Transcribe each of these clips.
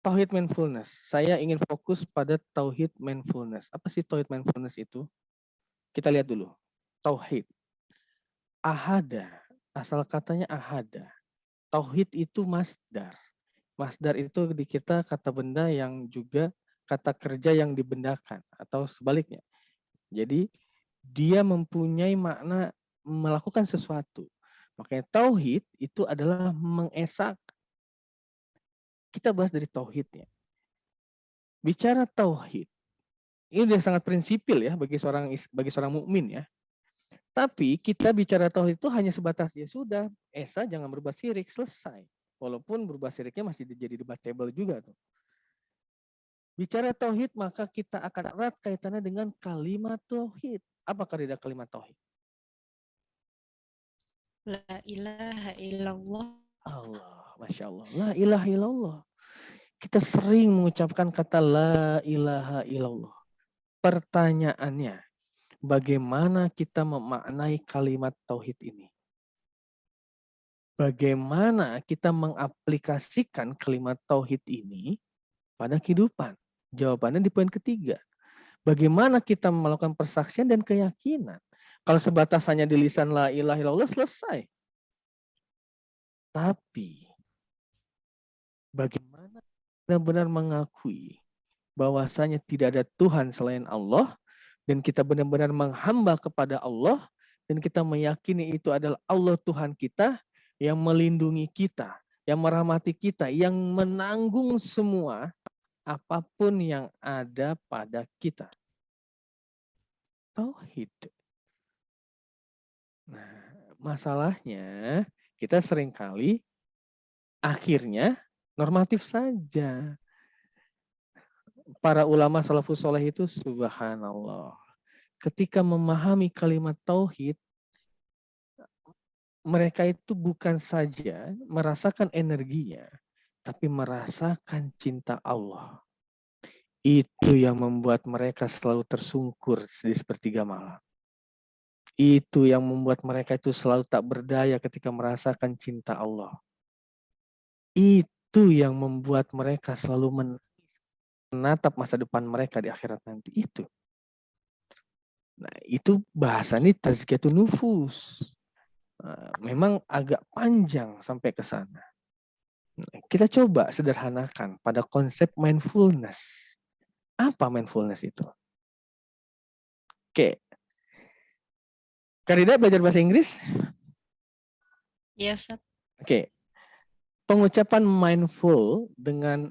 Tauhid mindfulness. Saya ingin fokus pada tauhid mindfulness. Apa sih tauhid mindfulness itu? Kita lihat dulu. Tauhid. Ahada. Asal katanya ahada. Tauhid itu masdar. Masdar itu di kita kata benda yang juga kata kerja yang dibendakan atau sebaliknya. Jadi dia mempunyai makna melakukan sesuatu. Makanya tauhid itu adalah mengesak. Kita bahas dari tauhidnya. Bicara tauhid, ini udah sangat prinsipil ya bagi seorang mukmin ya. Tapi kita bicara tauhid itu hanya sebatas ya sudah, esa jangan berbuat syirik, selesai. Walaupun berbuat syiriknya masih jadi debatable juga tuh. Bicara tauhid maka kita akan erat kaitannya dengan kalimat tauhid. Apa kalimat tauhid? La ilaha illallah. Allah, Masya Allah. La ilaha illallah. Kita sering mengucapkan kata la ilaha illallah. Pertanyaannya, bagaimana kita memaknai kalimat tauhid ini? Bagaimana kita mengaplikasikan kalimat tauhid ini pada kehidupan? Jawabannya di poin ketiga. Bagaimana kita melakukan persaksian dan keyakinan? Kalau sebatas hanya di lisan la ilaha illallah selesai. Tapi bagaimana benar-benar mengakui bahwasanya tidak ada Tuhan selain Allah dan kita benar-benar menghamba kepada Allah dan kita meyakini itu adalah Allah Tuhan kita yang melindungi kita, yang merahmati kita, yang menanggung semua apapun yang ada pada kita. Tauhid. Nah, masalahnya kita seringkali akhirnya normatif saja. Para ulama salafus soleh itu subhanallah. Ketika memahami kalimat tauhid, mereka itu bukan saja merasakan energinya, tapi merasakan cinta Allah. Itu yang membuat mereka selalu tersungkur di sepertiga malam. Itu yang membuat mereka itu selalu tak berdaya ketika merasakan cinta Allah. Itu yang membuat mereka selalu menatap masa depan mereka di akhirat nanti. Itu. Nah, itu bahasanya tazkiyatun nufus. Memang agak panjang sampai ke sana. Kita coba sederhanakan pada konsep mindfulness. Apa mindfulness itu? Oke. Karida belajar bahasa Inggris? Ya, Ustaz. Oke. Pengucapan mindful dengan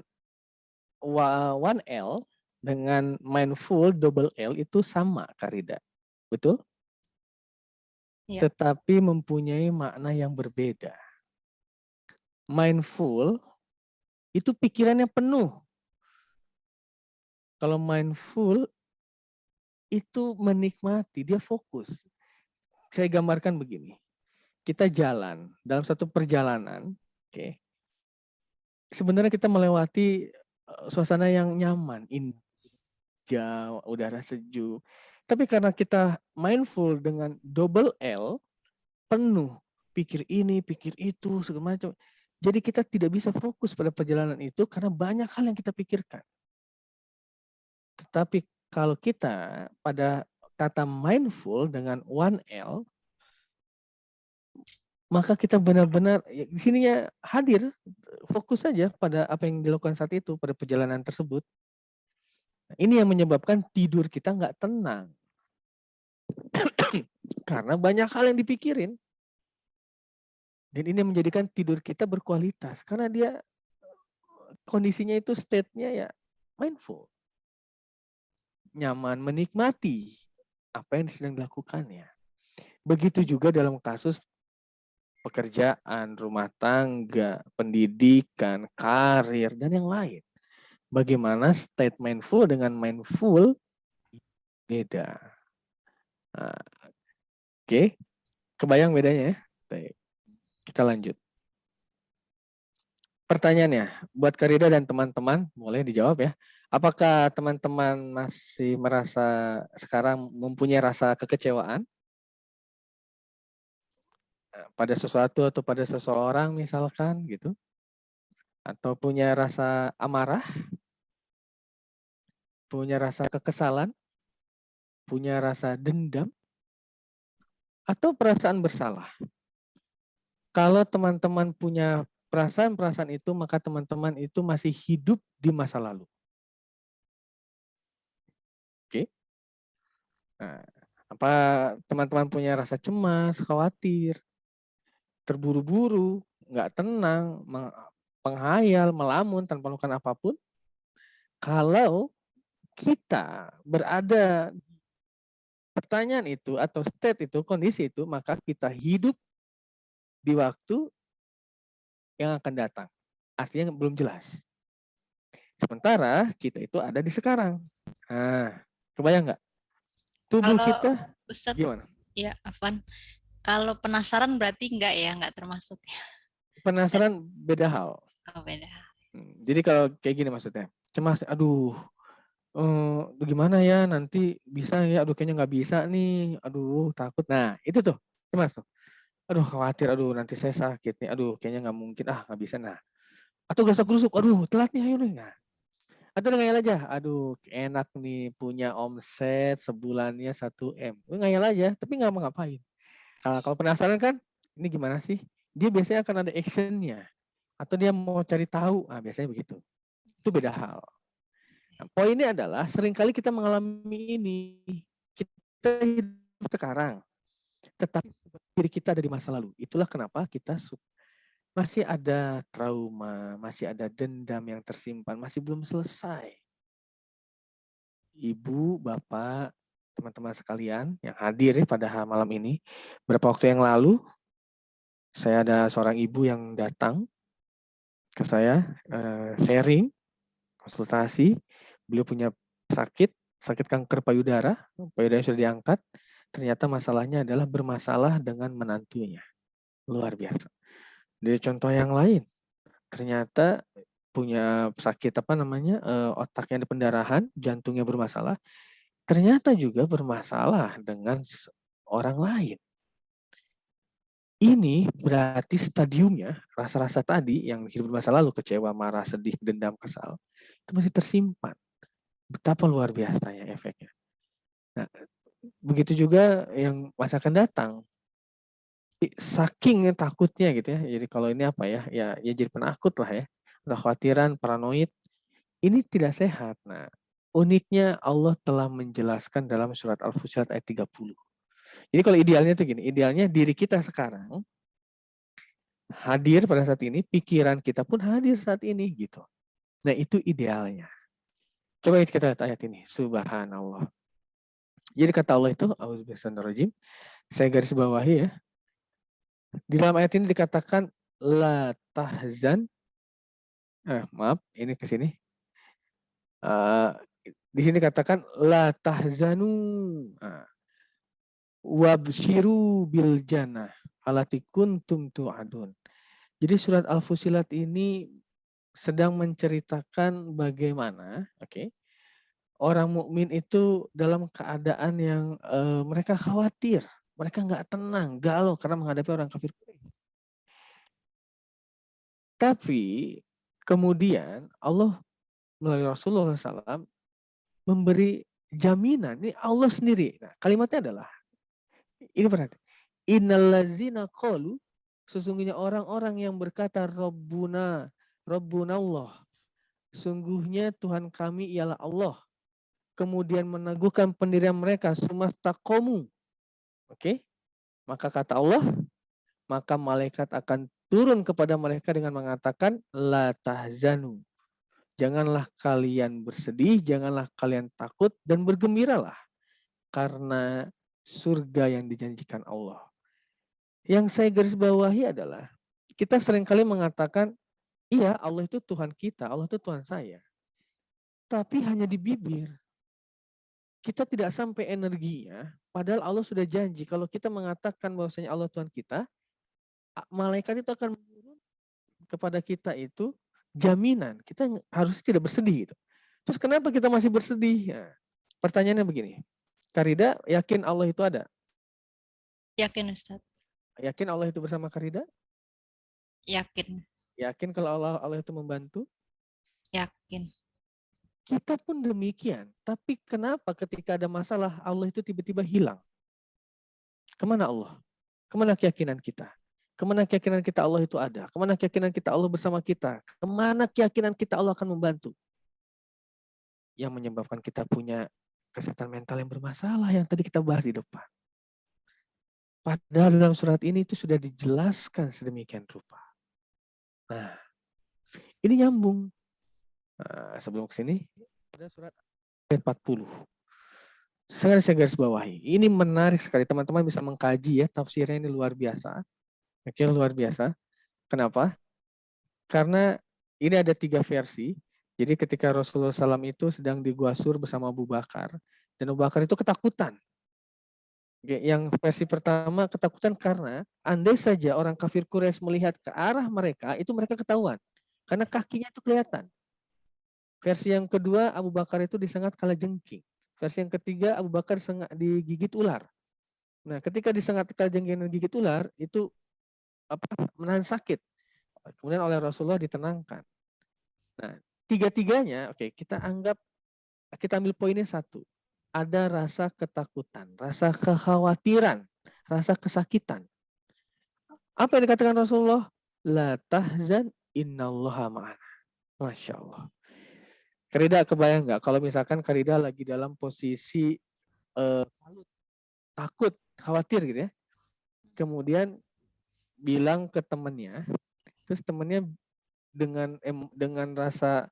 one L dengan mindful double L itu sama, Karida. Betul? Ya. Tetapi mempunyai makna yang berbeda. Mindful itu pikirannya penuh. Kalau mindful itu menikmati, dia fokus. Saya gambarkan begini. Kita jalan dalam satu perjalanan, oke. Sebenarnya kita melewati suasana yang nyaman, indah, udara sejuk. Tapi karena kita mindful dengan double L, penuh, pikir ini, pikir itu, segala macam. Jadi kita tidak bisa fokus pada perjalanan itu karena banyak hal yang kita pikirkan. Tetapi kalau kita pada kata mindful dengan one L, maka kita benar-benar di sininya hadir, fokus saja pada apa yang dilakukan saat itu, pada perjalanan tersebut. Ini yang menyebabkan tidur kita nggak tenang. Karena banyak hal yang dipikirin. Dan ini menjadikan tidur kita berkualitas. Karena dia kondisinya itu state-nya ya mindful. Nyaman, menikmati apa yang sedang dilakukannya. Begitu juga dalam kasus pekerjaan, rumah tangga, pendidikan, karir, dan yang lain. Bagaimana state mindful dengan mindful beda. Nah, oke, kebayang bedanya ya? Baik. Kita lanjut. Pertanyaannya, buat Karida dan teman-teman, boleh dijawab ya. Apakah teman-teman masih merasa sekarang mempunyai rasa kekecewaan pada sesuatu atau pada seseorang misalkan gitu? Atau punya rasa amarah, punya rasa kekesalan, punya rasa dendam, atau perasaan bersalah. Kalau teman-teman punya perasaan-perasaan itu, maka teman-teman itu masih hidup di masa lalu. Oke? Nah, apa teman-teman punya rasa cemas, khawatir, terburu-buru, nggak tenang, penghayal, melamun tanpa melakukan apapun? Kalau kita berada pertanyaan itu atau state itu, kondisi itu, maka kita hidup di waktu yang akan datang. Artinya belum jelas. Sementara kita itu ada di sekarang. Nah, kebayang nggak? Tubuh Kalau kita Ustadz, gimana? ya Afwan, kalau penasaran berarti enggak ya, enggak termasuk. Penasaran beda hal. Oh, beda. Jadi kalau kayak gini maksudnya, cemas, aduh, gimana ya nanti bisa ya, aduh kayaknya nggak bisa nih, aduh takut. Nah itu tuh, cemas tuh. Aduh khawatir, aduh nanti saya sakit nih, aduh kayaknya nggak mungkin, nggak bisa. Nah, atau gerasa-gerusuk, aduh telat nih, ayo nih. Nah, atau ngayal aja, aduh enak nih punya omset sebulannya 1 M. Ngayal aja, tapi nggak mau ngapain. Kalau penasaran kan, ini gimana sih? Dia biasanya akan ada actionnya. Atau dia mau cari tahu, biasanya begitu. Itu beda hal. Nah, poinnya adalah seringkali kita mengalami ini. Kita hidup sekarang, tetapi diri kita ada di masa lalu. Itulah kenapa kita masih ada trauma, masih ada dendam yang tersimpan, masih belum selesai. Ibu, bapak, teman-teman sekalian yang hadir pada malam ini, beberapa waktu yang lalu, saya ada seorang ibu yang datang ke saya, sharing, konsultasi. Beliau punya sakit kanker payudara sudah diangkat. Ternyata masalahnya adalah bermasalah dengan menantunya. Luar biasa. Dari contoh yang lain, ternyata punya sakit otaknya ada pendarahan, jantungnya bermasalah. Ternyata juga bermasalah dengan orang lain. Ini berarti stadiumnya, rasa-rasa tadi yang hidup masa lalu, kecewa, marah, sedih, dendam, kesal, itu masih tersimpan. Betapa luar biasanya efeknya. Nah, begitu juga yang masa akan datang. Saking takutnya gitu ya. Jadi kalau ini ya jadi penakut lah ya. Kekhawatiran, paranoid, ini tidak sehat. Nah, uniknya Allah telah menjelaskan dalam surat Al-Fusilat ayat 30. Jadi kalau idealnya itu gini, idealnya diri kita sekarang hadir pada saat ini, pikiran kita pun hadir saat ini gitu. Nah, itu idealnya. Coba kita lihat ayat ini. Subhanallah. Jadi kata Allah itu, auzubillahi, saya garis bawahi ya. Di dalam ayat ini dikatakan la tahzan. Maaf, ini ke sini. Di sini katakan la tahzanu. Wabshiru bil jannah allati kuntum tu'adun. Jadi surat Al-Fusilat ini sedang menceritakan bagaimana, orang mukmin itu dalam keadaan yang mereka khawatir, mereka nggak tenang, galau karena menghadapi orang kafir. Tapi kemudian Allah melalui Rasulullah SAW memberi jaminan, ini Allah sendiri. Nah, kalimatnya adalah, ini berarti, innallazina qalu, sesungguhnya orang-orang yang berkata Rabbuna Allah, sungguhnya Tuhan kami ialah Allah. Kemudian meneguhkan pendirian mereka, sumastaqomu. Maka kata Allah, maka malaikat akan turun kepada mereka dengan mengatakan la tahzanu. Janganlah kalian bersedih, janganlah kalian takut, dan bergembiralah karena surga yang dijanjikan Allah. Yang saya garis bawahi adalah, kita seringkali mengatakan, iya Allah itu Tuhan kita, Allah itu Tuhan saya. Tapi hanya di bibir. Kita tidak sampai energinya, padahal Allah sudah janji, kalau kita mengatakan bahwasanya Allah Tuhan kita, malaikat itu akan menurun kepada kita itu jaminan. Kita harus tidak bersedih gitu. Terus kenapa kita masih bersedih? Nah, pertanyaannya begini. Karida, yakin Allah itu ada? Yakin Ustaz. Yakin Allah itu bersama Karida? Yakin. Yakin kalau Allah itu membantu? Yakin. Kita pun demikian. Tapi kenapa ketika ada masalah Allah itu tiba-tiba hilang? Kemana Allah? Kemana keyakinan kita? Kemana keyakinan kita Allah itu ada? Kemana keyakinan kita Allah bersama kita? Kemana keyakinan kita Allah akan membantu? Yang menyebabkan kita punya kesehatan mental yang bermasalah yang tadi kita bahas di depan. Padahal dalam surat ini itu sudah dijelaskan sedemikian rupa. Nah, ini nyambung. Nah, sebelum ke sini, ada surat ayat 40. Sengaja saya garis bawahi. Ini menarik sekali. Teman-teman bisa mengkaji ya. Tafsirnya ini luar biasa. Oke, luar biasa. Kenapa? Karena ini ada 3 versi. Jadi ketika Rasulullah SAW itu sedang di Gua Sur bersama Abu Bakar. Dan Abu Bakar itu ketakutan. Yang versi pertama ketakutan karena andai saja orang kafir Quraisy melihat ke arah mereka, itu mereka ketahuan. Karena kakinya itu kelihatan. Versi yang kedua, Abu Bakar itu disengat kalajengking. Versi yang ketiga, Abu Bakar digigit ular. Nah, ketika disengat kalajengking dan digigit ular, itu menahan sakit. Kemudian oleh Rasulullah ditenangkan. Nah, tiga-tiganya, oke, kita ambil poinnya satu. Ada rasa ketakutan, rasa kekhawatiran, rasa kesakitan. Apa yang dikatakan Rasulullah? La tahzan innallaha ma'ana. Masya Allah. Karida kebayang nggak kalau misalkan Karida lagi dalam posisi takut, khawatir gitu ya. Kemudian bilang ke temennya, terus temennya dengan rasa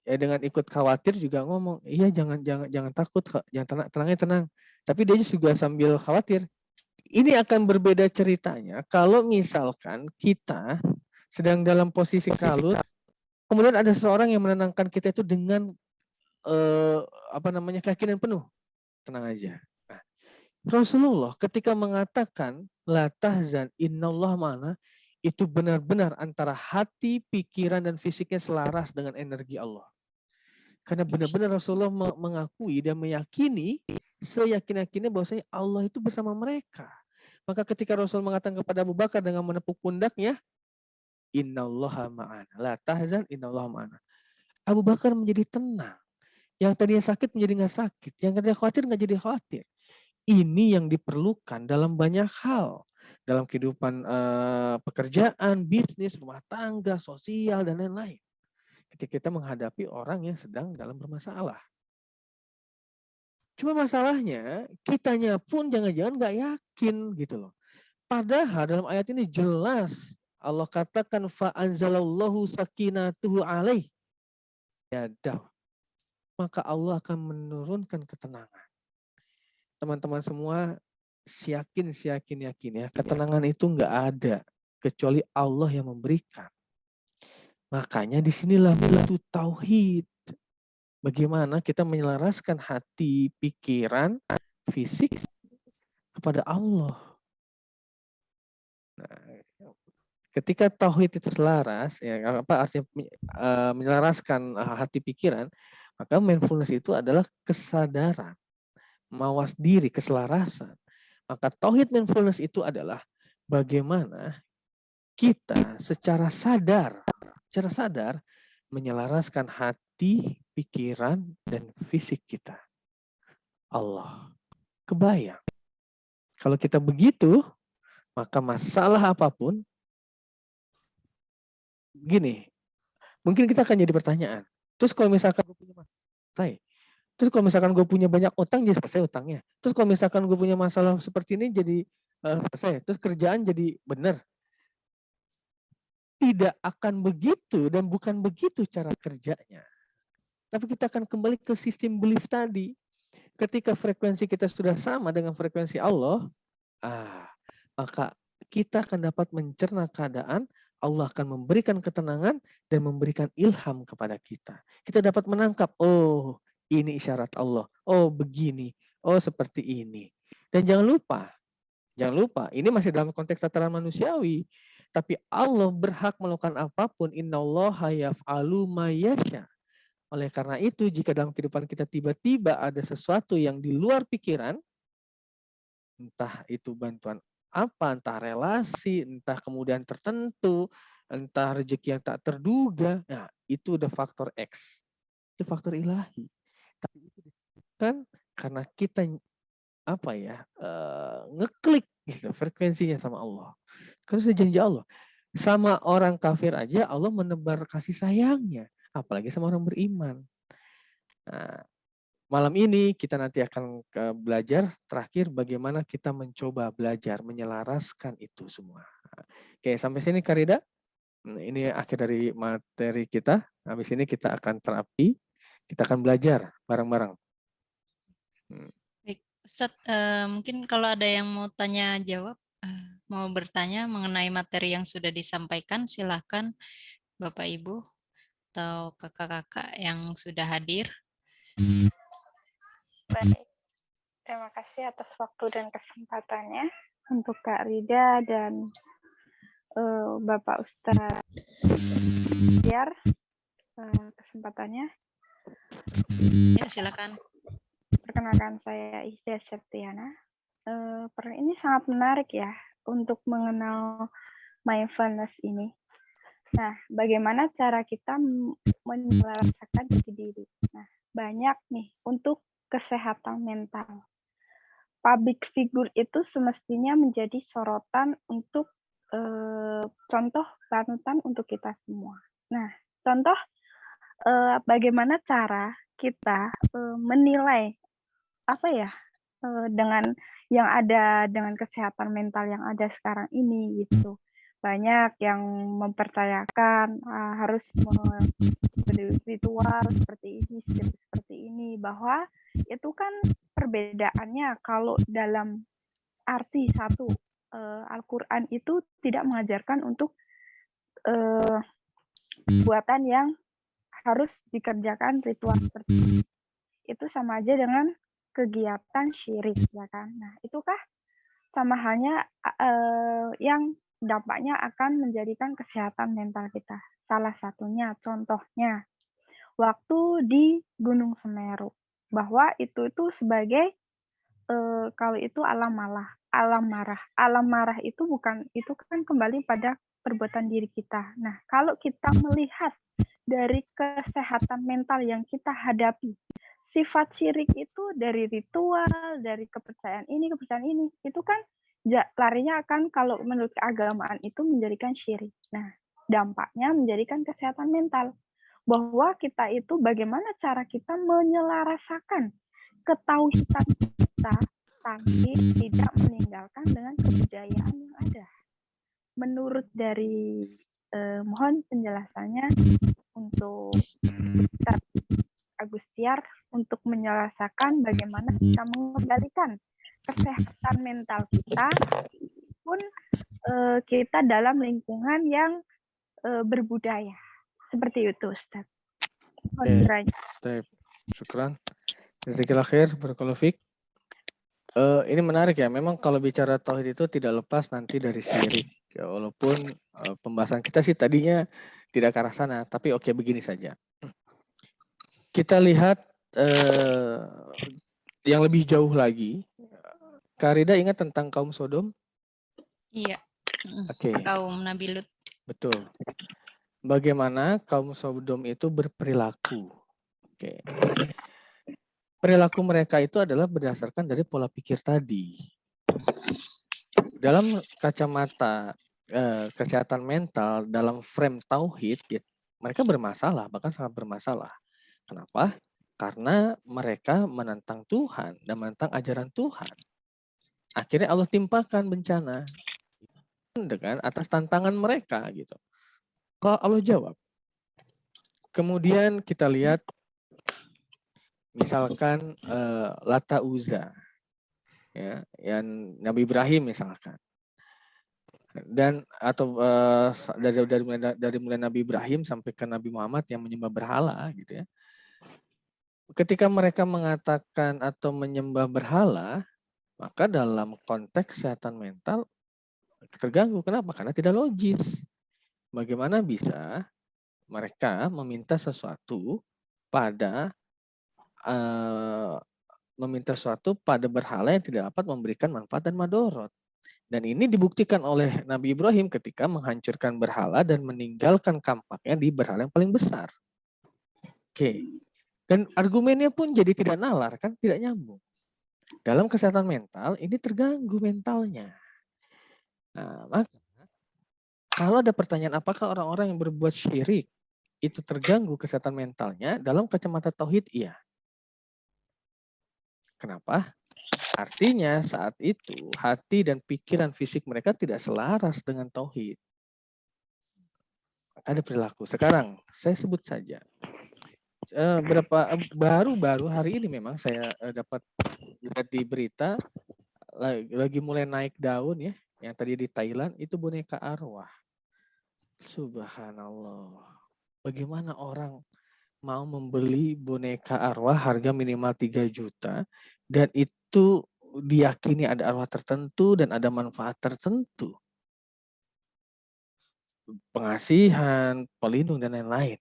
dengan ikut khawatir juga ngomong, iya jangan takut, jangan tenang. Tapi dia juga sambil khawatir. Ini akan berbeda ceritanya kalau misalkan kita sedang dalam posisi kalut, kemudian ada seseorang yang menenangkan kita itu dengan keyakinan penuh. Tenang aja. Nah, Rasulullah ketika mengatakan la tahzan innallah ma'ana, itu benar-benar antara hati, pikiran dan fisiknya selaras dengan energi Allah. Karena benar-benar Rasulullah mengakui dan meyakini seyakin-yakinnya bahwasanya Allah itu bersama mereka. Maka ketika Rasul mengatakan kepada Abu Bakar dengan menepuk pundaknya, innallaha ma'ana, la tahzan innallaha ma'ana. Abu Bakar menjadi tenang. Yang tadinya sakit menjadi nggak sakit. Yang tadinya khawatir nggak jadi khawatir. Ini yang diperlukan dalam banyak hal. Dalam kehidupan pekerjaan, bisnis, rumah tangga, sosial, dan lain-lain. Ketika kita menghadapi orang yang sedang dalam bermasalah. Cuma masalahnya, kitanya pun jangan-jangan nggak yakin gitu loh. Padahal dalam ayat ini jelas Allah katakan fa'anzalallahu sakinatuhu alaih. Yadaw. Maka Allah akan menurunkan ketenangan. Teman-teman semua yakin ya, ketenangan itu nggak ada kecuali Allah yang memberikan. Makanya disinilah butuh tauhid. Bagaimana kita menyelaraskan hati, pikiran, fisik kepada Allah. Nah, ketika tauhid itu selaras, ya apa artinya menyelaraskan hati pikiran, maka mindfulness itu adalah kesadaran, mawas diri, keselarasan. Maka tauhid mindfulness itu adalah bagaimana kita secara sadar menyelaraskan hati, pikiran, dan fisik kita. Allah. Kebayang. Kalau kita begitu, maka masalah apapun, gini, mungkin kita akan jadi pertanyaan. Terus kalau misalkan gue punya masalah, selesai. Terus kalau misalkan gue punya banyak utang, jadi selesai utangnya. Terus kalau misalkan gue punya masalah seperti ini, jadi selesai. Terus kerjaan jadi benar. Tidak akan begitu dan bukan begitu cara kerjanya. Tapi kita akan kembali ke sistem belief tadi. Ketika frekuensi kita sudah sama dengan frekuensi Allah, maka kita akan dapat mencerna keadaan, Allah akan memberikan ketenangan dan memberikan ilham kepada kita. Kita dapat menangkap, oh ini isyarat Allah, oh begini, oh seperti ini. Dan jangan lupa, ini masih dalam konteks tataran manusiawi. Tapi Allah berhak melakukan apapun, innallaha yaf'alu ma yasha. Oleh karena itu, jika dalam kehidupan kita tiba-tiba ada sesuatu yang di luar pikiran, entah itu bantuan apa, entah relasi, entah kemudian tertentu, entah rezeki yang tak terduga. Nah, itu udah faktor X. Itu faktor ilahi. Tapi itu disebutkan karena kita ngeklik gitu frekuensinya sama Allah. Karena sudah janji Allah. Sama orang kafir aja Allah menebar kasih sayangnya, apalagi sama orang beriman. Nah, malam ini kita nanti akan belajar terakhir bagaimana kita mencoba belajar menyelaraskan itu semua. Oke, sampai sini Karida. Ini akhir dari materi kita. Habis ini kita akan terapi, kita akan belajar bareng-bareng. Baik, Ustadz, mungkin kalau ada yang mau tanya jawab, mau bertanya mengenai materi yang sudah disampaikan, silahkan Bapak Ibu atau kakak-kakak yang sudah hadir. Baik, terima kasih atas waktu dan kesempatannya untuk Kak Rida dan Bapak Ustadz Biar kesempatannya. Ya, silakan. Perkenalkan saya Ihda Septiana. Ini sangat menarik ya untuk mengenal mindfulness ini. Nah, bagaimana cara kita menyelesaikan diri? Nah, banyak nih untuk kesehatan mental. Public figure itu semestinya menjadi sorotan untuk contoh panutan untuk kita semua. Nah, contoh bagaimana cara kita menilai dengan yang ada dengan kesehatan mental yang ada sekarang ini gitu. Banyak yang mempercayakan harus ritual seperti ini bahwa itu kan perbedaannya kalau dalam arti satu Al-Quran itu tidak mengajarkan untuk buatan yang harus dikerjakan ritual seperti ini. Itu sama aja dengan kegiatan syirik, ya kan? Nah, itukah sama halnya yang dampaknya akan menjadikan kesehatan mental kita. Salah satunya, contohnya, waktu di Gunung Semeru, bahwa itu sebagai kalau itu alam marah. Alam marah itu kan kembali pada perbuatan diri kita. Nah, kalau kita melihat dari kesehatan mental yang kita hadapi, sifat syirik itu dari ritual, dari kepercayaan ini, itu kan larinya akan kalau menurut keagamaan itu menjadikan syirik. Nah, dampaknya menjadikan kesehatan mental. Bahwa kita itu bagaimana cara kita menyelarasakan ketauhidan kita tapi tidak meninggalkan dengan kebudayaan yang ada. Menurut dari mohon penjelasannya untuk Ustaz Agustiar untuk menyelesaikan bagaimana kita mengembalikan kesehatan mental kita pun kita dalam lingkungan yang berbudaya. Seperti itu, Ustaz. Syukran. Jazakallahu khair, barakallahu fiik. Ini menarik ya. Memang kalau bicara tauhid itu tidak lepas nanti dari syirik. Ya, walaupun pembahasan kita sih tadinya tidak ke arah sana, tapi oke begini saja. Kita lihat yang lebih jauh lagi. Karida ingat tentang kaum Sodom? Iya. Oke. Kaum Nabi Lut. Betul. Bagaimana kaum Sodom itu berperilaku? Oke. Perilaku mereka itu adalah berdasarkan dari pola pikir tadi. Dalam kacamata kesehatan mental, dalam frame tauhid, ya, mereka bermasalah, bahkan sangat bermasalah. Kenapa? Karena mereka menentang Tuhan dan menentang ajaran Tuhan. Akhirnya Allah timpakan bencana dengan atas tantangan mereka gitu. Kalau Allah jawab. Kemudian kita lihat misalkan Lata Uzza, ya, yang Nabi Ibrahim misalkan, dan atau dari mulai Nabi Ibrahim sampai ke Nabi Muhammad yang menyembah berhala, gitu ya. Ketika mereka mengatakan atau menyembah berhala, maka dalam konteks kesehatan mental terganggu. Kenapa? Karena tidak logis. Bagaimana bisa mereka meminta sesuatu pada berhala yang tidak dapat memberikan manfaat dan madorot. Dan ini dibuktikan oleh Nabi Ibrahim ketika menghancurkan berhala dan meninggalkan kampaknya di berhala yang paling besar. Oke. Dan argumennya pun jadi tidak nalar, kan? Tidak nyambung. Dalam kesehatan mental, ini terganggu mentalnya. Nah, maka kalau ada pertanyaan apakah orang-orang yang berbuat syirik itu terganggu kesehatan mentalnya, dalam kacamata tauhid iya. Kenapa? Artinya saat itu hati dan pikiran fisik mereka tidak selaras dengan tauhid. Maka ada perilaku. Sekarang saya sebut saja. Baru-baru hari ini memang saya dapat lihat di berita lagi mulai naik daun ya, yang tadi di Thailand itu boneka arwah. Subhanallah. Bagaimana orang mau membeli boneka arwah harga minimal 3 juta dan itu diyakini ada arwah tertentu dan ada manfaat tertentu. Pengasihan, pelindung dan lain-lain.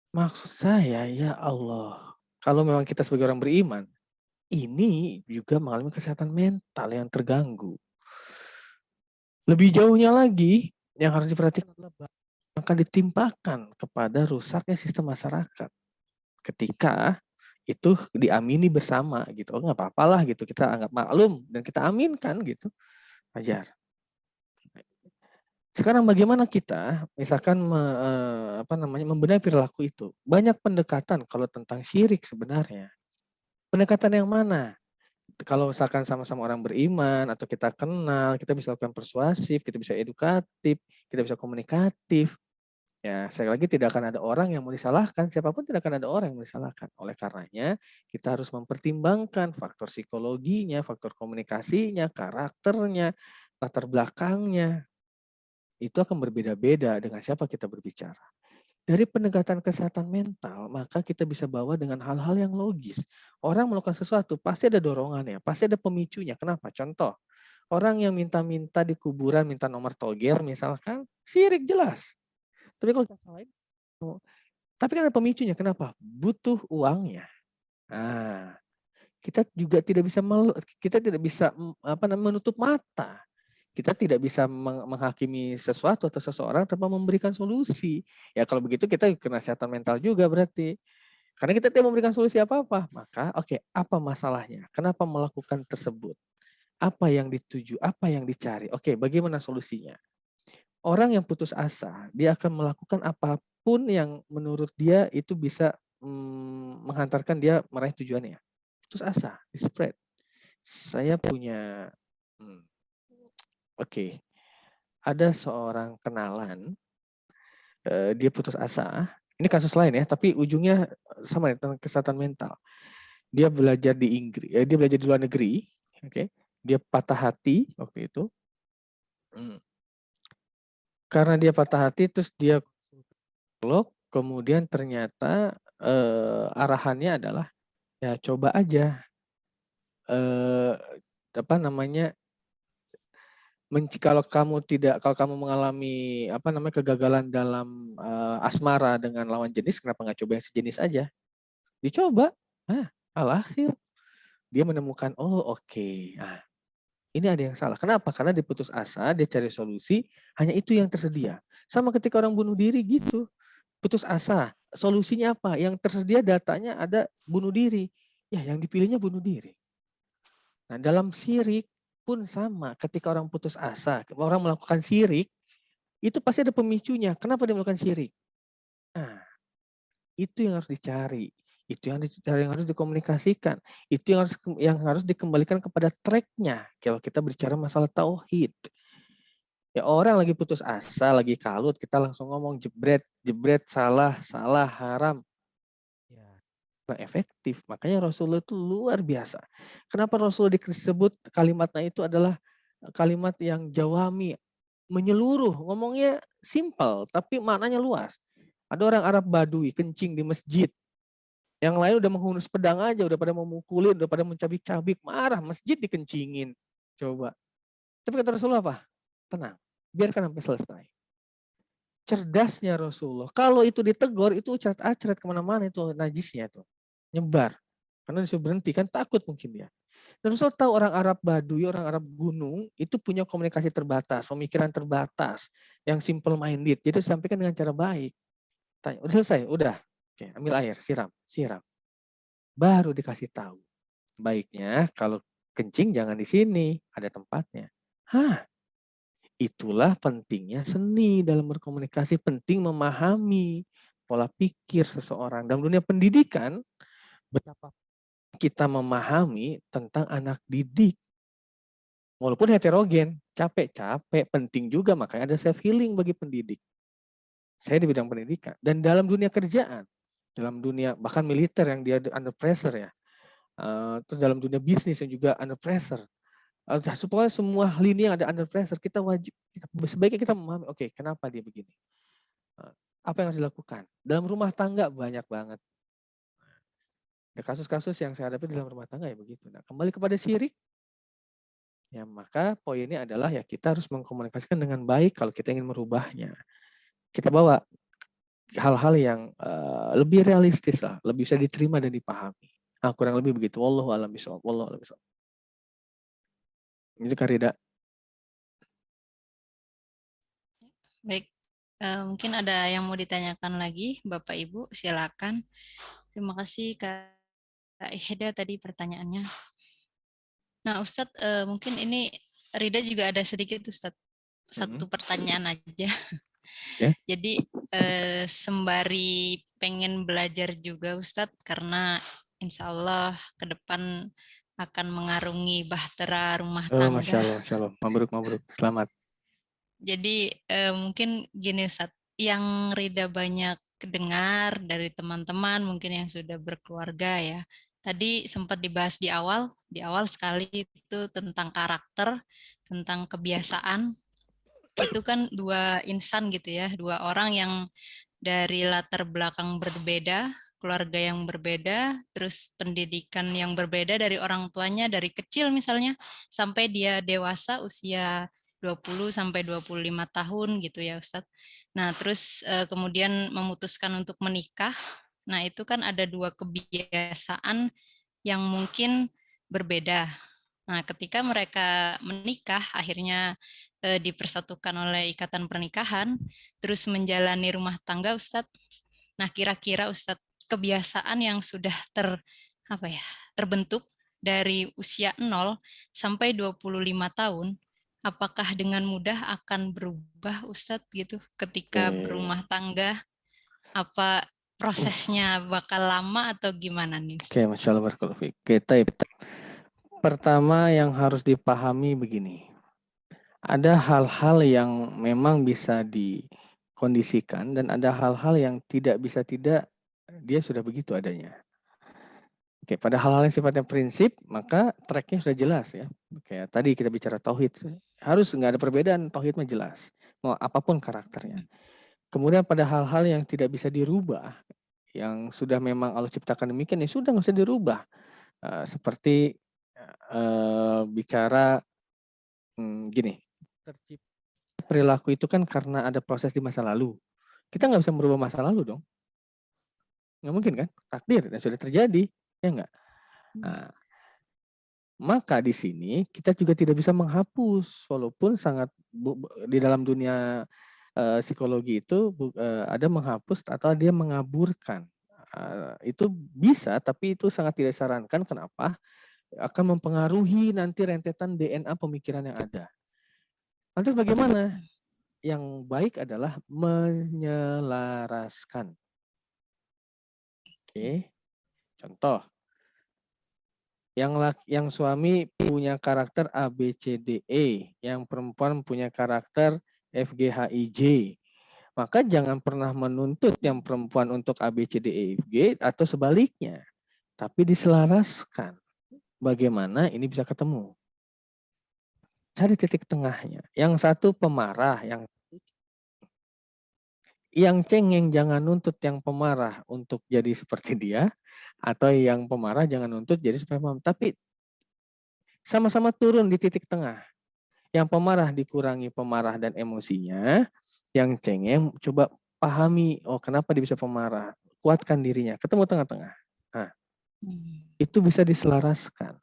Maksud saya, ya Allah, kalau memang kita sebagai orang beriman, ini juga mengalami kesehatan mental yang terganggu. Lebih jauhnya lagi, yang harus diperhatikan adalah akan ditimpakan kepada rusaknya sistem masyarakat. Ketika itu diamini bersama gitu, oh nggak apa-apalah gitu, kita anggap maklum dan kita aminkan gitu, wajar. Sekarang bagaimana kita misalkan membenahi perilaku itu? Banyak pendekatan kalau tentang syirik sebenarnya. Pendekatan yang mana? Kalau misalkan sama-sama orang beriman atau kita kenal, kita bisa lakukan persuasif, kita bisa edukatif, kita bisa komunikatif. Ya, sekali lagi tidak akan ada orang yang mau disalahkan, siapapun tidak akan ada orang yang mau disalahkan. Oleh karenanya, kita harus mempertimbangkan faktor psikologinya, faktor komunikasinya, karakternya, latar belakangnya. Itu akan berbeda-beda dengan siapa kita berbicara. Dari pendekatan kesehatan mental, maka kita bisa bawa dengan hal-hal yang logis. Orang melakukan sesuatu, pasti ada dorongannya, pasti ada pemicunya. Kenapa? Contoh, orang yang minta-minta di kuburan, minta nomor togel misalkan, syirik jelas. Tapi kalau kita lain, tapi kan ada pemicunya. Kenapa? Butuh uangnya. Nah, kita juga tidak bisa menutup mata. Kita tidak bisa menghakimi sesuatu atau seseorang tanpa memberikan solusi. Ya kalau begitu kita kena kesehatan mental juga berarti. Karena kita tidak memberikan solusi apa-apa. Maka oke, apa masalahnya? Kenapa melakukan tersebut? Apa yang dituju? Apa yang dicari? Oke, bagaimana solusinya? Orang yang putus asa, dia akan melakukan apapun yang menurut dia itu bisa menghantarkan dia meraih tujuannya. Putus asa, di-spread. Saya punya, ada seorang kenalan, dia putus asa. Ini kasus lain ya, tapi ujungnya sama ya, tentang kesehatan mental. Dia belajar di Inggris, dia belajar di luar negeri, dia patah hati waktu itu. Karena dia patah hati, terus dia psikolog, kemudian ternyata arahannya adalah ya coba aja kalau kamu mengalami kegagalan dalam asmara dengan lawan jenis, kenapa nggak coba yang sejenis aja? Dicoba, alhasil dia menemukan nah, ini ada yang salah. Kenapa? Karena dia putus asa, dia cari solusi, hanya itu yang tersedia. Sama ketika orang bunuh diri gitu. Putus asa, solusinya apa? Yang tersedia datanya ada bunuh diri. Ya, yang dipilihnya bunuh diri. Nah, dalam syirik pun sama. Ketika orang putus asa, orang melakukan syirik, itu pasti ada pemicunya. Kenapa dia melakukan syirik? Nah, itu yang harus dicari. Itu yang harus dikomunikasikan. Itu yang harus dikembalikan kepada tracknya. Kalau kita bicara masalah tauhid. Ya orang lagi putus asa, lagi kalut, kita langsung ngomong jebret, salah, haram. Ya, kurang efektif. Makanya Rasulullah itu luar biasa. Kenapa Rasulullah disebut kalimatnya itu adalah kalimat yang jawami, menyeluruh, ngomongnya simpel, tapi maknanya luas. Ada orang Arab Badui kencing di masjid. Yang lain udah menghunus pedang aja, udah pada memukulin, udah pada mencabik-cabik, marah, masjid dikencingin. Coba. Tapi kata Rasulullah apa? Tenang, biarkan sampai selesai. Cerdasnya Rasulullah. Kalau itu ditegur, itu acret-acret kemana-mana itu najisnya itu. Nyebar. Karena disuruh berhenti, kan takut mungkin dia. Dan Rasul tahu orang Arab Baduy, orang Arab gunung itu punya komunikasi terbatas, pemikiran terbatas, yang simple minded. Jadi disampaikan dengan cara baik. Tanya, udah selesai, udah. Oke, ambil air, siram. Baru dikasih tahu. Baiknya kalau kencing jangan di sini, ada tempatnya. Itulah pentingnya seni dalam berkomunikasi, penting memahami pola pikir seseorang. Dalam dunia pendidikan, betapa kita memahami tentang anak didik. Walaupun heterogen, capek, penting juga, makanya ada self healing bagi pendidik. Saya di bidang pendidikan. Dan dalam dunia kerjaan, dalam dunia bahkan militer yang dia under pressure ya, terus dalam dunia bisnis yang juga under pressure. Supaya semua lini yang ada under pressure, kita wajib, sebaiknya kita memahami, oke, kenapa dia begini. Apa yang harus dilakukan. Dalam rumah tangga banyak banget. Ada kasus-kasus yang saya hadapi dalam rumah tangga ya begitu. Nah, kembali kepada syirik, ya maka poinnya adalah ya kita harus mengkomunikasikan dengan baik kalau kita ingin merubahnya. Kita bawa hal-hal yang lebih realistis lah, lebih bisa diterima dan dipahami. Kurang lebih begitu. Wallahu a'lam bishawab. Wallahu a'lam bishawab. Itu Karida. Baik, mungkin ada yang mau ditanyakan lagi, Bapak Ibu, silakan. Terima kasih Kak Ihda tadi pertanyaannya. Nah, Ustadz, mungkin ini Rida juga ada sedikit Ustadz, satu pertanyaan aja. Ya. Jadi sembari pengen belajar juga Ustadz, karena insya Allah ke depan akan mengarungi bahtera rumah tangga. Masya Allah. Mabruk. Selamat. Jadi mungkin gini Ustadz, yang Rida banyak dengar dari teman-teman mungkin yang sudah berkeluarga ya. Tadi sempat dibahas di awal sekali itu tentang karakter, tentang kebiasaan. Itu kan dua insan gitu ya, dua orang yang dari latar belakang berbeda, keluarga yang berbeda, terus pendidikan yang berbeda dari orang tuanya dari kecil misalnya sampai dia dewasa usia 20 sampai 25 tahun gitu ya Ustadz. Nah, terus kemudian memutuskan untuk menikah. Nah, itu kan ada dua kebiasaan yang mungkin berbeda. Nah, ketika mereka menikah, akhirnya dipersatukan oleh ikatan pernikahan, terus menjalani rumah tangga, Ustadz. Nah, kira-kira Ustadz, kebiasaan yang sudah terbentuk dari usia 0 sampai 25 tahun, apakah dengan mudah akan berubah Ustadz gitu ketika berumah tangga? Apa prosesnya bakal lama atau gimana nih? Oke, Masya Allah. Pertama yang harus dipahami begini. Ada hal-hal yang memang bisa dikondisikan dan ada hal-hal yang tidak bisa dia sudah begitu adanya. Oke, pada hal-hal yang sifatnya prinsip, maka tracknya sudah jelas ya. Kayak tadi kita bicara tauhid, harus nggak ada perbedaan, tauhid mah jelas. Mau apapun karakternya. Kemudian pada hal-hal yang tidak bisa dirubah, yang sudah memang Allah ciptakan demikian, ya sudah nggak usah dirubah. Seperti bicara gini, perilaku itu kan karena ada proses di masa lalu. Kita nggak bisa merubah masa lalu dong. Nggak mungkin kan? Takdir dan sudah terjadi, ya nggak? Nah, maka di sini kita juga tidak bisa menghapus, walaupun sangat di dalam dunia psikologi itu ada menghapus atau dia mengaburkan. Itu bisa, tapi itu sangat tidak disarankan. Kenapa? Akan mempengaruhi nanti rentetan DNA pemikiran yang ada. Lantas bagaimana? Yang baik adalah menyelaraskan. Oke. Contoh. Yang suami punya karakter A, B, C, D, E. Yang perempuan punya karakter F, G, H, I, J. Maka jangan pernah menuntut yang perempuan untuk A, B, C, D, E, F, G atau sebaliknya. Tapi diselaraskan. Bagaimana ini bisa ketemu. Cari titik tengahnya. Yang satu pemarah, yang cengeng jangan nuntut yang pemarah untuk jadi seperti dia, atau yang pemarah jangan nuntut jadi supaya paham. Tapi sama-sama turun di titik tengah. Yang pemarah dikurangi pemarah dan emosinya, yang cengeng coba pahami, oh kenapa dia bisa pemarah, kuatkan dirinya, ketemu tengah-tengah. Nah, itu bisa diselaraskan.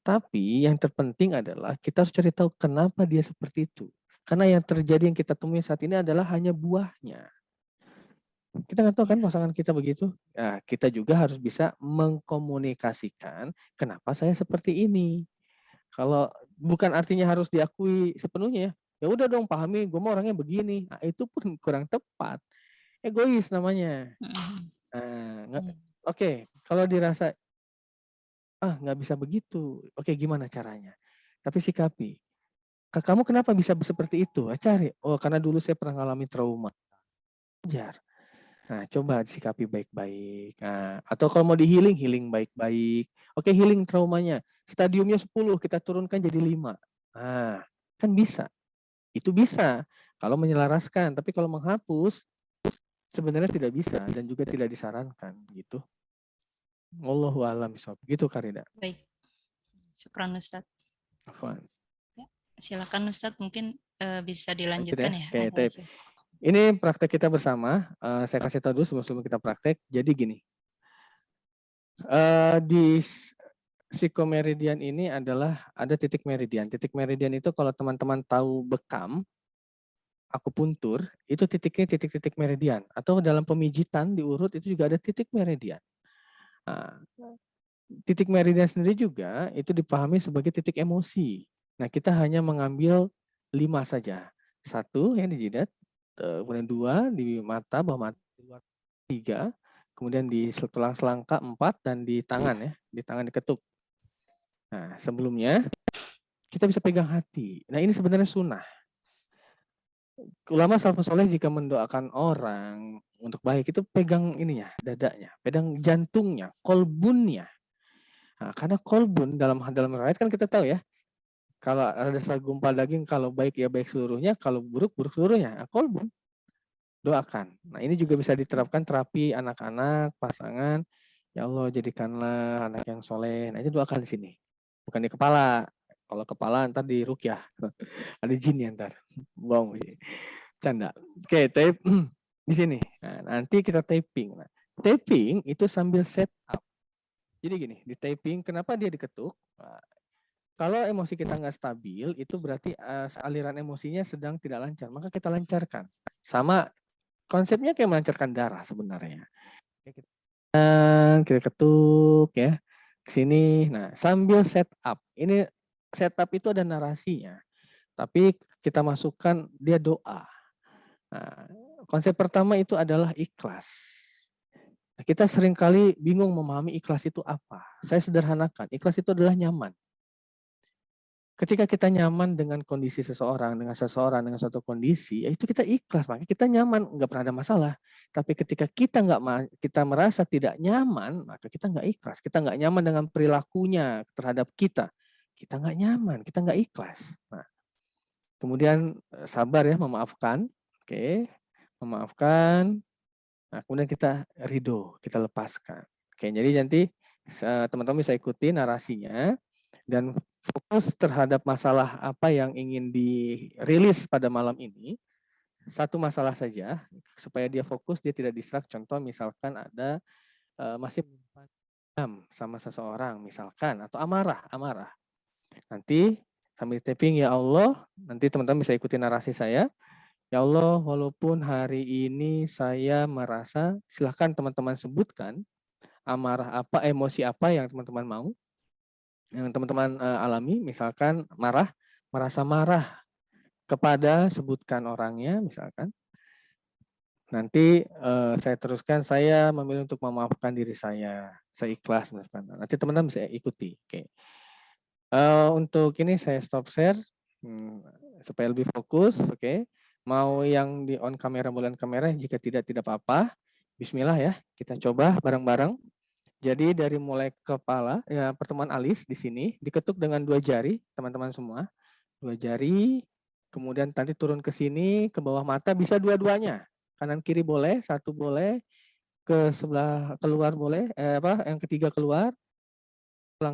Tapi yang terpenting adalah kita harus cari tahu kenapa dia seperti itu. Karena yang terjadi yang kita temui saat ini adalah hanya buahnya. Kita nggak tahu kan pasangan kita begitu. Nah, kita juga harus bisa mengkomunikasikan kenapa saya seperti ini. Kalau bukan artinya harus diakui sepenuhnya ya. Ya udah dong pahami, gue mau orangnya begini. Nah, itu pun kurang tepat. Egois namanya. Nah, oke, kalau dirasa nggak bisa begitu. Oke, gimana caranya? Tapi sikapi. Kamu kenapa bisa seperti itu? Cari. Oh, karena dulu saya pernah mengalami trauma. Ajar. Nah, coba disikapi baik-baik. Nah, atau kalau mau di-healing, healing baik-baik. Oke, healing traumanya. Stadiumnya 10, kita turunkan jadi 5. Nah, kan bisa. Itu bisa. Kalau menyelaraskan. Tapi kalau menghapus, sebenarnya tidak bisa. Dan juga tidak disarankan. Gitu. Wallahu a'lam bishawab. Gitu, Karina. Baik. Syukran Ustadz. Afwan. Ya, silakan Ustadz, mungkin bisa dilanjutkan ya. Oke, ini praktek kita bersama. Saya kasih tahu dulu sebelum kita praktek. Jadi gini. Di psikomeridian ini adalah ada titik meridian. Titik meridian itu kalau teman-teman tahu bekam, akupuntur, itu titiknya titik-titik meridian. Atau dalam pemijitan diurut itu juga ada titik meridian. Nah, titik meridian sendiri juga itu dipahami sebagai titik emosi. Nah, kita hanya mengambil 5 saja. 1 yang di jidat, kemudian 2 di mata, bawah mata, 3, kemudian di tulang selangka 4, dan di tangan ya, di tangan diketuk. Nah, sebelumnya kita bisa pegang hati. Nah, ini sebenarnya sunnah. Ulama salafus saleh jika mendoakan orang untuk baik itu pegang ininya, dadanya, pegang jantungnya, kolbunnya. Nah, karena kolbun dalam riwayat kan kita tahu ya, kalau ada segumpal daging, kalau baik ya baik seluruhnya, kalau buruk buruk seluruhnya. Nah, kolbun doakan. Nah, ini juga bisa diterapkan terapi anak-anak, pasangan. Ya Allah, jadikanlah anak yang soleh. Nah, itu doakan di sini, bukan di kepala. Kalau kepala ntar di rukyah, ada jin ya ntar. Bohong, canda. Oke, tape di sini. Nah, nanti kita taping. Nah, taping itu sambil setup. Jadi gini, di taping, kenapa dia diketuk? Nah, kalau emosi kita nggak stabil, itu berarti aliran emosinya sedang tidak lancar. Maka kita lancarkan. Sama konsepnya kayak melancarkan darah sebenarnya. Kita ketuk ya ke sini. Nah, sambil setup. Ini setup itu ada narasinya. Tapi kita masukkan dia doa. Nah, konsep pertama itu adalah ikhlas. Nah, kita seringkali bingung memahami ikhlas itu apa. Saya sederhanakan, ikhlas itu adalah nyaman. Ketika kita nyaman dengan kondisi seseorang, dengan suatu kondisi, ya itu kita ikhlas, makanya kita nyaman, nggak pernah ada masalah. Tapi ketika kita merasa tidak nyaman, maka kita nggak ikhlas. Kita nggak nyaman dengan perilakunya terhadap kita nggak nyaman, kita nggak ikhlas. Nah, kemudian sabar ya, memaafkan, oke, memaafkan. Nah, kemudian kita ridho, kita lepaskan. Oke, jadi nanti teman-teman bisa ikuti narasinya dan fokus terhadap masalah apa yang ingin dirilis pada malam ini. Satu masalah saja, supaya dia fokus, dia tidak distract. Contoh misalkan ada masih dendam sama seseorang, misalkan, atau amarah. Nanti sambil tapping, ya Allah, nanti teman-teman bisa ikuti narasi saya. Ya Allah, walaupun hari ini saya merasa, silahkan teman-teman sebutkan amarah apa, emosi apa yang teman-teman mau, yang teman-teman alami, misalkan merasa marah kepada, sebutkan orangnya, misalkan. Nanti saya teruskan, saya memilih untuk memaafkan diri saya ikhlas, misalkan. Nanti teman-teman bisa ikuti. Oke. Untuk ini saya stop share supaya lebih fokus. Oke. Mau yang di on kamera, bulan kamera, jika tidak apa-apa. Bismillah ya, kita coba bareng-bareng. Jadi dari mulai kepala, ya pertemuan alis di sini, diketuk dengan 2 jari, teman-teman semua. 2 jari, kemudian nanti turun ke sini, ke bawah mata, bisa dua-duanya. Kanan kiri boleh, satu boleh, ke sebelah keluar boleh, yang ketiga keluar,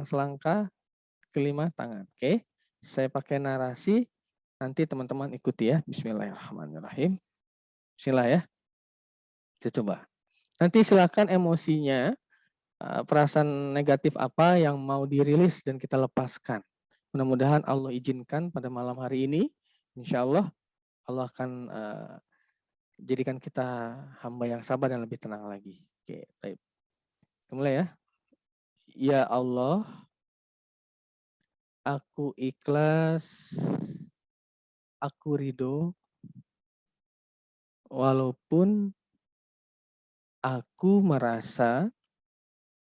selangkah, kelima tangan. Oke, saya pakai narasi, nanti teman-teman ikuti ya. Bismillahirrahmanirrahim. Bismillah ya. Kita coba. Nanti silakan emosinya perasaan negatif apa yang mau dirilis dan kita lepaskan. Mudah-mudahan Allah izinkan pada malam hari ini, insya Allah Allah akan jadikan kita hamba yang sabar dan lebih tenang lagi. Oke, baik. Kita mulai ya. Ya Allah, aku ikhlas, aku ridho, walaupun aku merasa,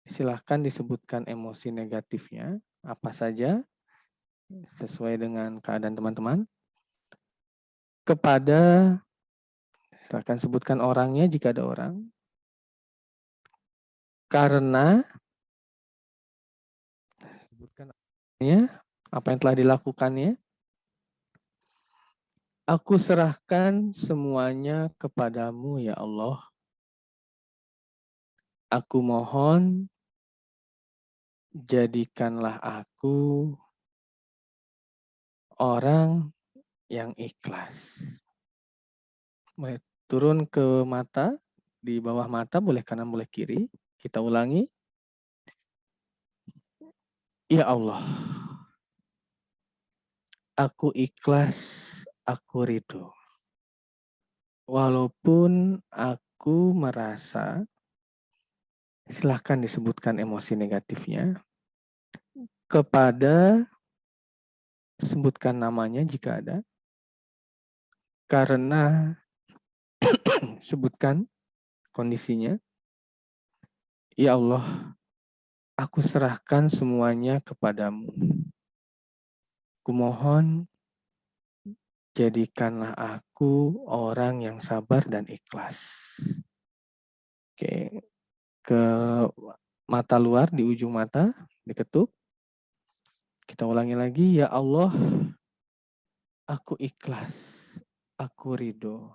silahkan disebutkan emosi negatifnya, apa saja, sesuai dengan keadaan teman-teman. Kepada, silahkan sebutkan orangnya jika ada orang. Karena, sebutkan apa yang telah dilakukannya. Aku serahkan semuanya kepadamu ya Allah. Aku mohon, jadikanlah aku orang yang ikhlas. Turun ke mata, di bawah mata, boleh kanan, boleh kiri. Kita ulangi. Ya Allah, aku ikhlas, aku ridho. Walaupun aku merasa, silahkan disebutkan emosi negatifnya, kepada, sebutkan namanya jika ada, karena, sebutkan kondisinya. Ya Allah, aku serahkan semuanya kepadamu. Kumohon, jadikanlah aku orang yang sabar dan ikhlas. Oke, ke mata luar, di ujung mata, diketuk. Kita ulangi lagi, ya Allah, aku ikhlas, aku ridho.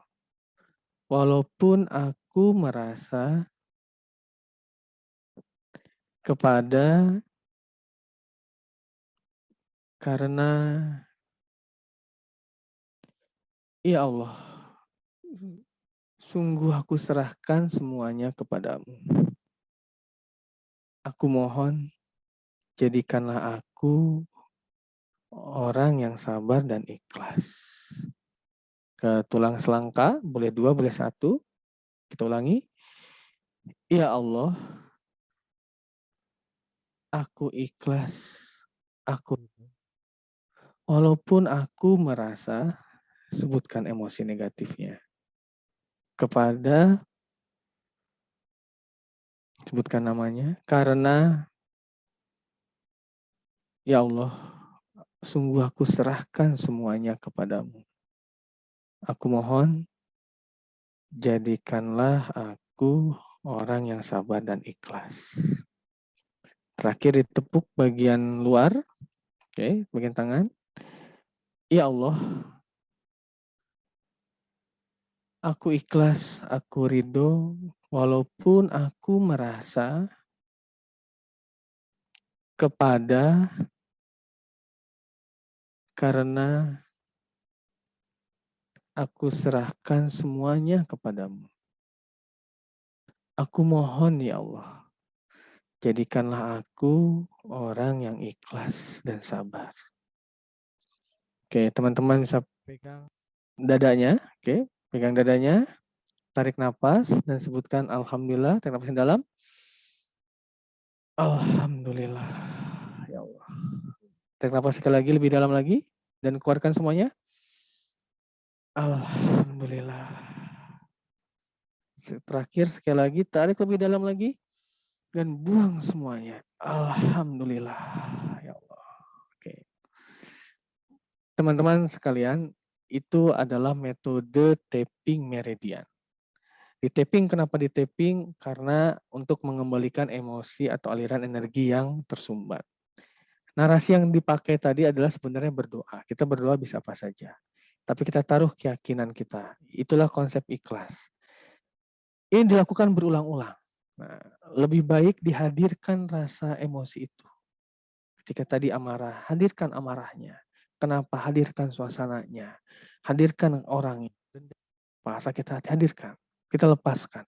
Walaupun aku merasa kepada, karena, ya Allah, sungguh aku serahkan semuanya kepadamu. Aku mohon, jadikanlah aku orang yang sabar dan ikhlas. Ke tulang selangka, boleh 2, boleh 1. Kita ulangi. Ya Allah, aku ikhlas, aku, walaupun aku merasa, sebutkan emosi negatifnya, kepada, sebutkan namanya, karena, ya Allah, sungguh aku serahkan semuanya kepadamu. Aku mohon, jadikanlah aku orang yang sabar dan ikhlas. Terakhir ditepuk bagian luar, oke, bagian tangan. Ya Allah, aku ikhlas, aku ridho, walaupun aku merasa kepada, karena aku serahkan semuanya kepadamu. Aku mohon ya Allah, jadikanlah aku orang yang ikhlas dan sabar. Oke, teman-teman bisa pegang dadanya, oke, pegang dadanya, tarik nafas dan sebutkan Alhamdulillah, tarik nafas yang dalam. Alhamdulillah, ya Allah. Tarik nafas sekali lagi, lebih dalam lagi, dan keluarkan semuanya. Alhamdulillah. Terakhir sekali lagi, tarik lebih dalam lagi, dan buang semuanya. Alhamdulillah, ya Allah. Oke. Teman-teman sekalian, itu adalah metode tapping meridian. Di tapping, kenapa di tapping? Karena untuk mengembalikan emosi atau aliran energi yang tersumbat. Narasi yang dipakai tadi adalah sebenarnya berdoa. Kita berdoa bisa apa saja. Tapi kita taruh keyakinan kita. Itulah konsep ikhlas. Ini dilakukan berulang-ulang. Nah, lebih baik dihadirkan rasa emosi itu. Ketika tadi amarah, hadirkan amarahnya. Kenapa? Hadirkan suasananya. Hadirkan orangnya. Rasa kita hadirkan. Kita lepaskan.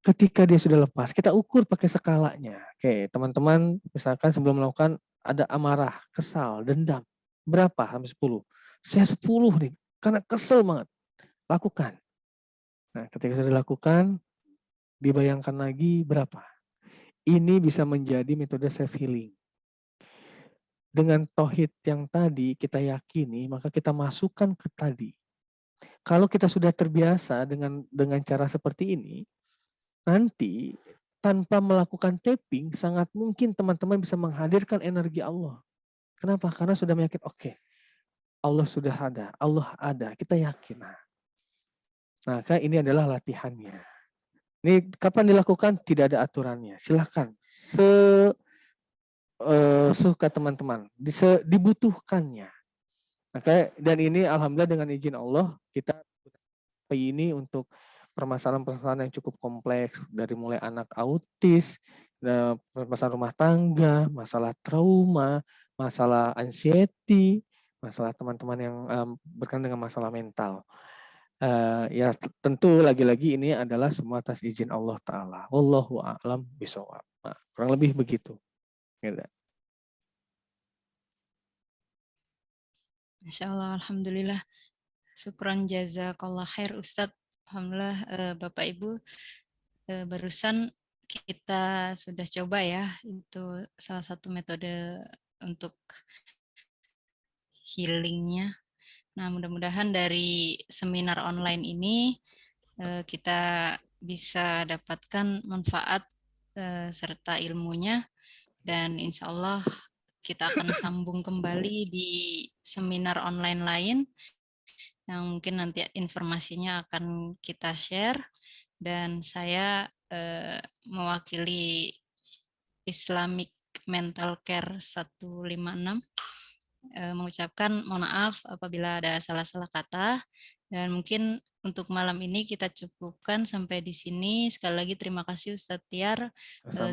Ketika dia sudah lepas, kita ukur pakai skalanya. Oke, teman-teman, misalkan sebelum melakukan ada amarah, kesal, dendam. Berapa sampai 10? Saya 10 nih, karena kesel banget. Lakukan. Nah, ketika sudah dilakukan, dibayangkan lagi berapa. Ini bisa menjadi metode self healing. Dengan tauhid yang tadi kita yakini, maka kita masukkan ke tadi. Kalau kita sudah terbiasa dengan cara seperti ini, nanti tanpa melakukan tapping, sangat mungkin teman-teman bisa menghadirkan energi Allah. Kenapa? Karena sudah meyakini, oke, Allah sudah ada, kita yakin. Nah, ini adalah latihannya. Ini kapan dilakukan? Tidak ada aturannya. Silakan. Suka teman-teman. Dibutuhkannya. Dan ini alhamdulillah dengan izin Allah, kita ini untuk permasalahan-permasalahan yang cukup kompleks, dari mulai anak autis, masalah rumah tangga, masalah trauma, masalah anxiety, masalah teman-teman yang berkaitan dengan masalah mental. Ya tentu lagi-lagi ini adalah semua atas izin Allah Ta'ala. Wallahu a'lam bishawab. Nah, kurang lebih begitu. Gitu. Masya Allah, alhamdulillah. Syukran jazakallah khair Ustadz. Alhamdulillah Bapak Ibu, barusan kita sudah coba ya, itu salah satu metode untuk healingnya. Nah, mudah-mudahan dari seminar online ini kita bisa dapatkan manfaat serta ilmunya, dan insya Allah kita akan sambung kembali di seminar online lain yang mungkin nanti informasinya akan kita share, dan saya mewakili Islamic Mental Care 156 mengucapkan mohon maaf apabila ada salah-salah kata, dan mungkin untuk malam ini kita cukupkan sampai di sini. Sekali lagi terima kasih Ustadz Tiar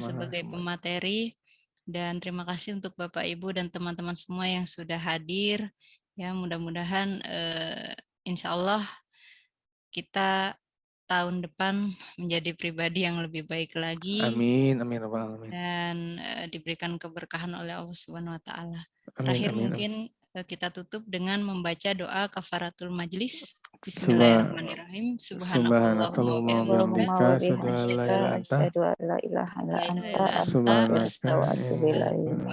sebagai pemateri, dan terima kasih untuk Bapak Ibu dan teman-teman semua yang sudah hadir. Ya, mudah-mudahan insya Allah kita tahun depan menjadi pribadi yang lebih baik lagi. Amin, amin, amin. Dan diberikan keberkahan oleh Allah Subhanahu Wa Taala. Terakhir mungkin kita tutup dengan membaca doa kafaratul majlis. Bismillahirrahmanirrahim. Subhanakallahumma wa bihamdika asyhadu an la ilaha illa anta wa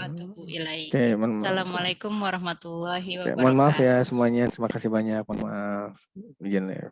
atubu ilaik. Assalamualaikum warahmatullahi wabarakatuh. Mohon maaf ya semuanya. Terima kasih banyak. Mohon maaf. Izin ya.